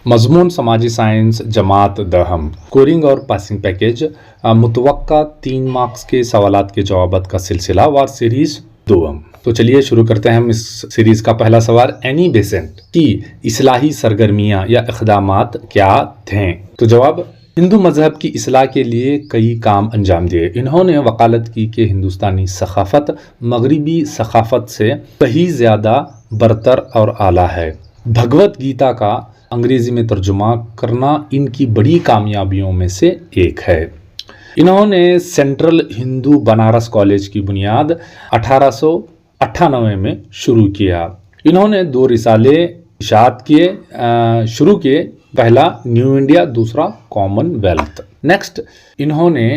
مضمون سماجی سائنس جماعت دہم، اسکورنگ اور پاسنگ پیکج، متوقع 3 مارکس کے سوالات کے جوابات کا سلسلہ وار سیریز دوم۔ تو چلیے شروع کرتے ہیں ہم اس سیریز کا پہلا سوال۔ اینی بیسنٹ کی اصلاحی سرگرمیاں یا اقدامات کیا تھیں؟ تو جواب، ہندو مذہب کی اصلاح کے لیے کئی کام انجام دیے۔ انہوں نے وکالت کی کہ ہندوستانی ثقافت مغربی ثقافت سے کہیں زیادہ برتر اور اعلیٰ ہے۔ بھگوت گیتا کا انگریزی میں ترجمہ کرنا ان کی بڑی کامیابیوں میں سے ایک ہے۔ انہوں نے سینٹرل ہندو بنارس کالج کی بنیاد 1898 میں شروع کیا۔ انہوں نے 2 رسالے اشاعت شروع کیے، پہلا نیو انڈیا، دوسرا کامن ویلتھ۔ نیکسٹ، انہوں نے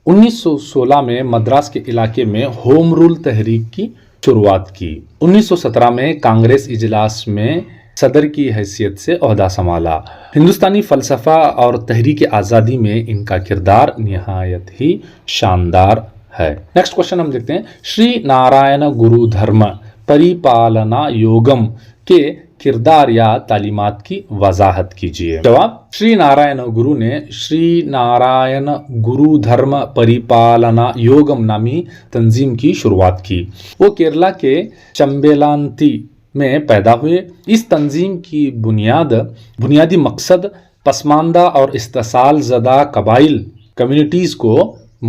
1916 میں مدراس کے علاقے میں ہوم رول تحریک کی شروعات کی۔ 1917 میں کانگریس اجلاس میں صدر کی حیثیت سے عہدہ سنبھالا۔ ہندوستانی فلسفہ اور تحریک آزادی میں ان کا کردار نہایت ہی شاندار ہے۔ نیکسٹ کوشچن ہم دیکھتے ہیں، شری نارائن گرو دھرم پریپالنا یوگم کے کردار یا تعلیمات کی وضاحت کیجیے۔ جواب، شری نارائن گرو نے شری نارائن گرو دھرم پریپالنا یوگم نامی تنظیم کی شروعات کی۔ وہ کیرلا کے چمبیلانتی میں پیدا ہوئے۔ اس تنظیم کی بنیادی مقصد پسماندہ اور استحصال زدہ قبائل کمیونٹیز کو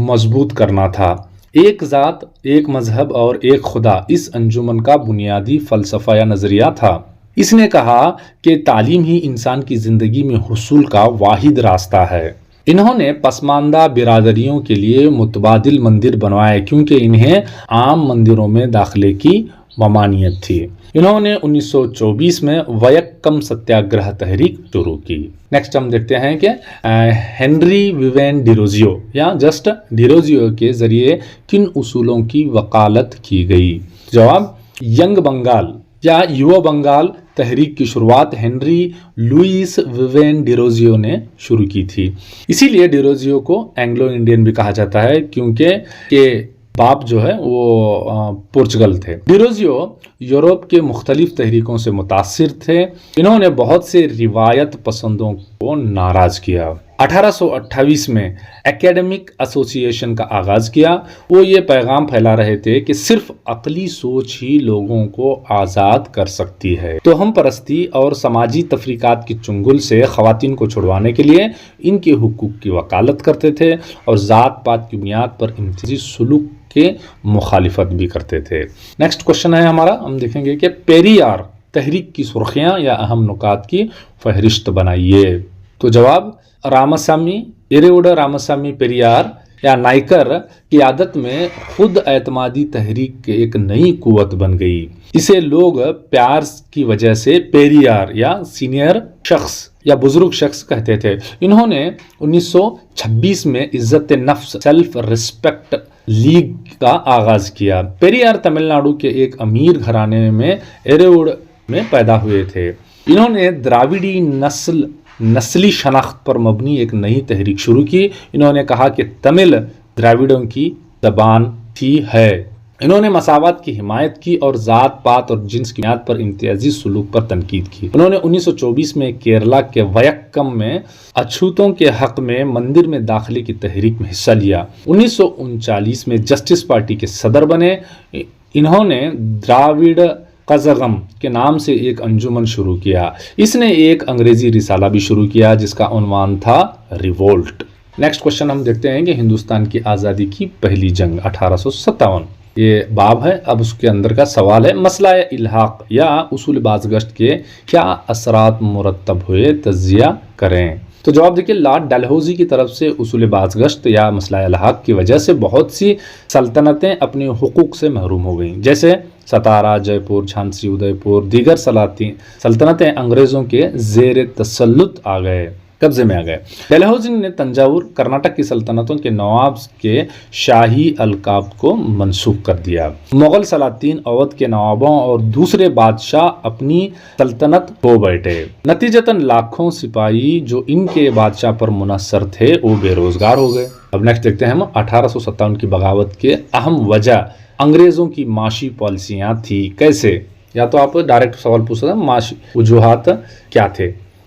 مضبوط کرنا تھا۔ ایک ذات، ایک مذہب اور ایک خدا اس انجمن کا بنیادی فلسفہ یا نظریہ تھا۔ اس نے کہا کہ تعلیم ہی انسان کی زندگی میں حصول کا واحد راستہ ہے۔ انہوں نے پسماندہ برادریوں کے لیے متبادل مندر بنوائے کیونکہ انہیں عام مندروں میں داخلے کی ممانعت تھی۔ انہوں نے 1924 میں ویکم ستیاگرہ تحریک شروع کی۔ نیکسٹ ہم دیکھتے ہیں کہ ہنری ویوین ڈیروزیو یا جسٹ ڈیروزیو کے ذریعے کن اصولوں کی وکالت کی گئی؟ جواب، ینگ بنگال یا یووا بنگال تحریک کی شروعات ہنری لوئیس ویوین ڈیروزیو نے شروع کی تھی۔ اسی لیے ڈیروزیو کو اینگلو انڈین بھی کہا جاتا ہے کیونکہ باپ جو ہے وہ پرتگال تھے۔ ڈیروزیو یورپ کے مختلف تحریکوں سے متاثر تھے۔ انہوں نے بہت سے روایت پسندوں کو ناراض کیا۔ 1828 میں اکیڈمک ایسوسی ایشن کا آغاز کیا۔ وہ یہ پیغام پھیلا رہے تھے کہ صرف عقلی سوچ ہی لوگوں کو آزاد کر سکتی ہے۔ توہم پرستی اور سماجی تفریقات کی چنگل سے خواتین کو چھڑوانے کے لیے ان کے حقوق کی وکالت کرتے تھے اور ذات پات کی بنیاد پر امتیازی سلوک کے مخالفت بھی کرتے تھے۔ نیکسٹ کوشچن ہے ہمارا، ہم دیکھیں گے کہ پیریار تحریک کی سرخیاں یا اہم نکات کی فہرست بنائیے۔ تو جواب، راماسوامی ایریوڈا راماسوامی پیریار یا نائکر قیادت میں خود اعتمادی تحریک کے ایک نئی قوت بن گئی۔ اسے لوگ پیار کی وجہ سے پیریار یا سینئر شخص یا بزرگ شخص کہتے تھے۔ انہوں نے 1926 میں عزت نفس سیلف ریسپیکٹ لیگ کا آغاز کیا۔ پیریار تمل ناڈو کے ایک امیر گھرانے میں ایریوڈ میں پیدا ہوئے تھے۔ انہوں نے دراوڑی نسلی شناخت پر مبنی ایک نئی تحریک شروع کی۔ انہوں نے کہا کہ تمل دراوڑوں کی زبان ہے۔ انہوں نے مساوات کی حمایت کی اور ذات پات اور جنس کی بنیاد پر امتیازی سلوک پر تنقید کی۔ انہوں نے 1924 میں کیرلا کے ویکم میں اچھوتوں کے حق میں مندر میں داخلے کی تحریک میں حصہ لیا۔ 1939 میں جسٹس پارٹی کے صدر بنے۔ انہوں نے دراوڑ کزگم کے نام سے ایک انجمن شروع کیا۔ اس نے ایک انگریزی رسالہ بھی شروع کیا جس کا عنوان تھا ریولٹ۔ نیکسٹ کوشچن ہم دیکھتے ہیں کہ ہندوستان کی آزادی کی پہلی جنگ 1857، یہ باب ہے۔ اب اس کے اندر کا سوال ہے، مسئلہ الحاق یا اصول بازگشت کے کیا اثرات مرتب ہوئے، تجزیہ کریں۔ تو جواب دیکھیے، لارڈ ڈلہوزی کی طرف سے اصول بازگشت یا مسئلہ الحاق کی وجہ سے بہت سی سلطنتیں اپنے حقوق سے محروم ہو گئیں، جیسے ستارا، جے پور، جھانسی، ادے پور۔ دیگر سلطنتیں انگریزوں کے زیر تسلط قبضے میں آ گئے۔ ڈلہوزی نے تنجاور، کرناٹک کی سلطنتوں کے نواب کے شاہی القاب کو منسوخ کر دیا۔ مغل سلاطین اودھ کے نوابوں اور دوسرے بادشاہ اپنی سلطنت کھو بیٹھے۔ نتیجتاً لاکھوں سپاہی جو ان کے بادشاہ پر منحصر تھے وہ بے روزگار ہو گئے۔ اب نیکسٹ دیکھتے ہیں ہم 1857 کی بغاوت کے اہم وجہ انگریزوں کی معاشی پالیسیاں تھی۔ کیسے؟ یا تو آپ ڈائریکٹ سوال پوچھ سکتے ہیں، معاشی وجوہات کیا تھے؟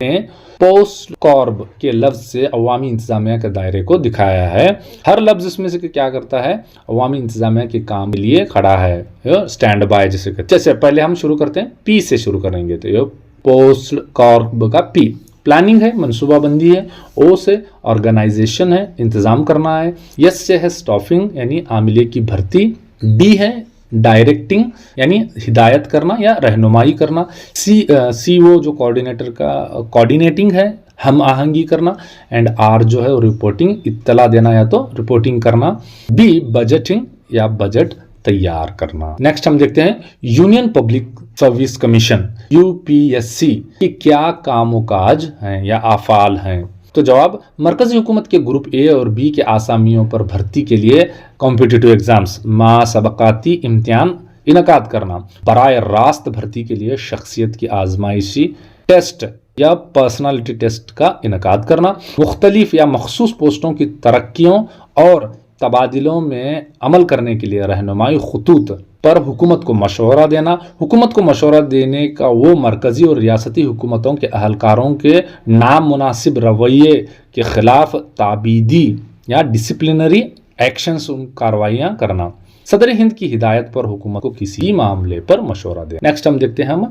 نے پوسٹ کارب کے لفظ سے عوامی انتظامیہ کے دائرے کو دکھایا ہے. ہر لفظ اس میں سے کیا کرتا ہے؟ عوامی انتظامیہ کے کام کے لیے کھڑا ہے. اسٹینڈ بائی جسے کہتے ہیں. جیسے پہلے ہم شروع کرتے ہیں پی سے شروع کریں گے. تو یہ پوسٹ کارب کا پی پلاننگ ہے، منصوبہ بندی ہے. او سے آرگنائزیشن ہے، انتظام کرنا ہے. یس سے ہے اسٹافنگ یعنی عاملے کی بھرتی. ڈی ہے ڈائریکٹنگ یعنی ہدایت کرنا یا رہنمائی کرنا. سی وہ جو کوآرڈینیٹر کا کوآرڈینیٹنگ ہے، ہم آہنگی کرنا. اینڈ آر جو ہے رپورٹنگ، اطلاع دینا یا تو رپورٹنگ کرنا. بی بجٹنگ یا بجٹ تیار کرنا. نیکسٹ ہم دیکھتے ہیں union public service commission UPSC کی کیا کام و کاج ہیں یا افعال ہیں. تو جواب مرکزی حکومت کے گروپ اے اور بی کے آسامیوں پر بھرتی کے لیے کمپیٹیٹو ایگزامز مسابقاتی امتحان انعقاد کرنا. براہ راست بھرتی کے لیے شخصیت کی آزمائشی ٹیسٹ یا پرسنالٹی ٹیسٹ کا انعقاد کرنا. مختلف یا مخصوص پوسٹوں کی ترقیوں اور تبادلوں میں عمل کرنے کے لیے رہنمائی خطوط پر حکومت کو مشورہ دینا. حکومت کو مشورہ دینے کا وہ مرکزی اور ریاستی حکومتوں کے اہلکاروں کے نامناسب رویے کے خلاف تعبیدی یا ڈسپلنری ایکشنز کارروائیاں کرنا. صدر ہند کی ہدایت پر حکومت کو کسی معاملے پر مشورہ دے. نیکسٹ ہم دیکھتے ہیں ہم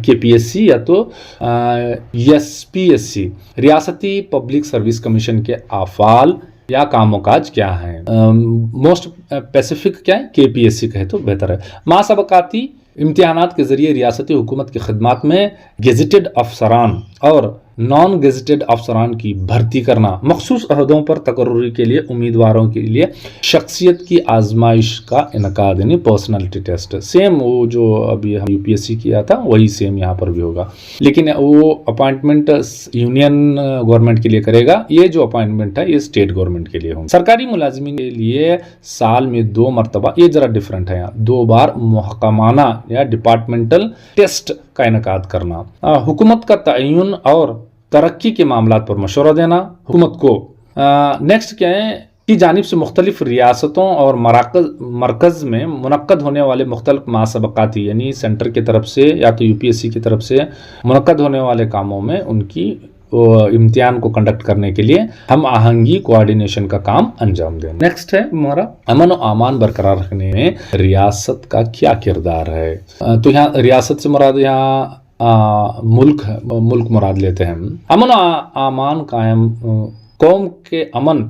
KPSC یا تو SPSC ریاستی پبلک سروس کمیشن کے افعال یا کام و کاج کیا ہیں. موسٹ اسپیسیفک کیا ہے؟ KPSC کہے تو بہتر ہے. مسابقاتی امتحانات کے ذریعے ریاستی حکومت کی خدمات میں گیزٹڈ افسران اور نان گیزٹڈ افسران کی بھرتی کرنا. مخصوص عہدوں پر تقرری کے لیے امیدواروں کے لیے شخصیت کی آزمائش کا انعقاد یعنی پرسنالٹی ٹیسٹ. سیم وہ جو ابھی ہم UPSC کیا تھا وہی سیم یہاں پر بھی ہوگا، لیکن وہ اپوائنٹمنٹ یونین گورنمنٹ کے لیے کرے گا. یہ جو اپوائنٹمنٹ ہے یہ اسٹیٹ گورنمنٹ کے لیے ہوں. سرکاری ملازمین کے لیے سال میں 2 مرتبہ، یہ ذرا ڈفرنٹ ہے، 2 بار محکمانہ یا ڈپارٹمنٹل ٹیسٹ کا انعقاد کرنا. حکومت کا تعین اور ترقی کے معاملات پر مشورہ دینا. حکومت کو نیکسٹ کیا ہے کی جانب سے مختلف ریاستوں اور مرکز میں منعقد ہونے والے مختلف مسابقاتی یعنی سینٹر کی طرف سے یا تو UPSC کی طرف سے منعقد ہونے والے کاموں میں ان کی امتحان کو کنڈکٹ کرنے کے لیے ہم آہنگی کوآرڈینیشن کا کام انجام دیں. نیکسٹ ہے ہمارا امن و امان برقرار رکھنے میں ریاست کا کیا کردار ہے. تو یہاں ریاست سے مراد یہاں ملک مراد لیتے ہیں. امن و امان قائم قوم کے امن،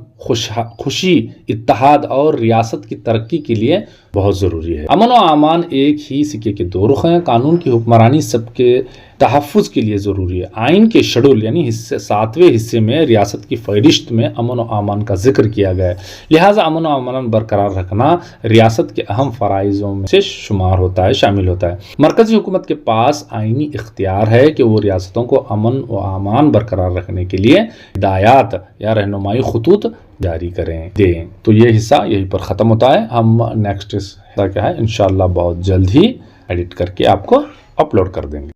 خوشی، اتحاد اور ریاست کی ترقی کے لیے بہت ضروری ہے. امن و امان ایک ہی سکے کے 2 رخ ہیں. قانون کی حکمرانی سب کے تحفظ کے لیے ضروری ہے. آئین کے شیڈول یعنی 7ویں حصے میں ریاست کی فہرست میں امن و امان کا ذکر کیا گیا ہے. لہٰذا امن و امان برقرار رکھنا ریاست کے اہم فرائضوں میں سے شامل ہوتا ہے. مرکزی حکومت کے پاس آئینی اختیار ہے کہ وہ ریاستوں کو امن و امان برقرار رکھنے کے لیے ہدایات یا رہنمائی خطوط جاری دیں. تو یہ حصہ یہیں پر ختم ہوتا ہے. ہم نیکسٹ حصہ کیا ہے انشاءاللہ بہت جلد ہی ایڈٹ کر کے آپ کو اپلوڈ کر دیں گے.